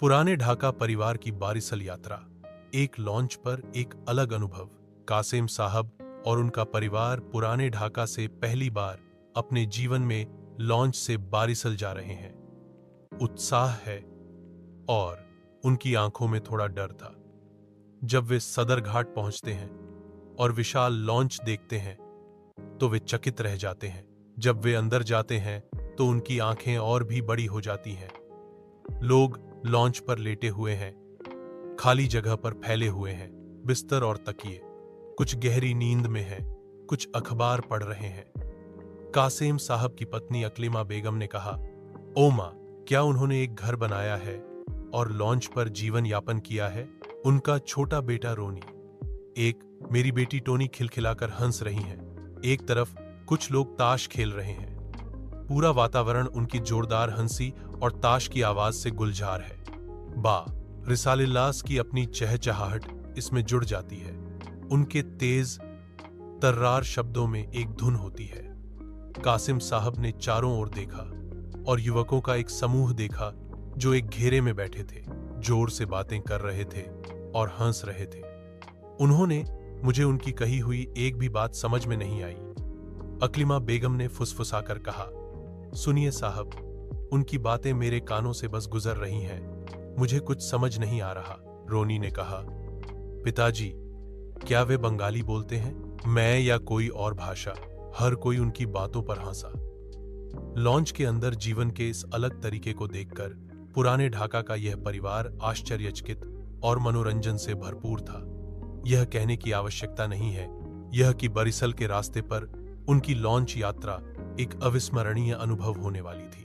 पुराने ढाका परिवार की बारिसल यात्रा। एक लॉन्च पर एक अलग अनुभव। कासिम साहब और उनका परिवार पुराने ढाका से पहली बार अपने जीवन में लॉन्च से बारिसल जा रहे हैं। उत्साह है और उनकी आंखों में थोड़ा डर था। जब वे सदर घाट पहुंचते हैं और विशाल लॉन्च देखते हैं तो वे चकित रह जाते हैं। जब वे अंदर जाते हैं तो उनकी आंखें और भी बड़ी हो जाती हैं। लोग लॉन्च पर लेटे हुए हैं, खाली जगह पर फैले हुए हैं, बिस्तर और तकिए। कुछ गहरी नींद में हैं, कुछ अखबार पढ़ रहे हैं। कासिम साहब की पत्नी अकलिमा बेगम ने कहा, ओ मां, क्या उन्होंने एक घर बनाया है और लॉन्च पर जीवन यापन किया है? उनका छोटा बेटा रोनी, एक मेरी बेटी टोनी खिलखिलाकर हंस रही हैं। एक तरफ कुछ लोग ताश खेल रहे हैं। पूरा वातावरण उनकी जोरदार हंसी और ताश की आवाज से गुलजार है। बा रिसालिल्लास की अपनी चहचहाहट इसमें जुड़ जाती है। उनके तेज तर्रार शब्दों में एक धुन होती है। कासिम साहब ने चारों ओर देखा और युवकों का एक समूह देखा जो एक घेरे में बैठे थे, जोर से बातें कर रहे थे और हंस रहे थे। उन्होंने मुझे उनकी कही हुई एक भी बात समझ में नहीं आई। अकलिमा बेगम ने फुसफुसाकर कहा, सुनिए साहब, उनकी बातें मेरे कानों से बस गुजर रही हैं, मुझे कुछ समझ नहीं आ रहा। रोनी ने कहा, पिताजी, क्या वे बंगाली बोलते हैं? मैं या कोई और भाषा? हर कोई उनकी बातों पर हंसा। लॉन्च के अंदर जीवन के इस अलग तरीके को देखकर पुराने ढाका का यह परिवार आश्चर्यचकित और मनोरंजन से भरपूर था। यह कहने की आवश्यकता नहीं है यह कि बरिसल के रास्ते पर उनकी लॉन्च यात्रा एक अविस्मरणीय अनुभव होने वाली थी।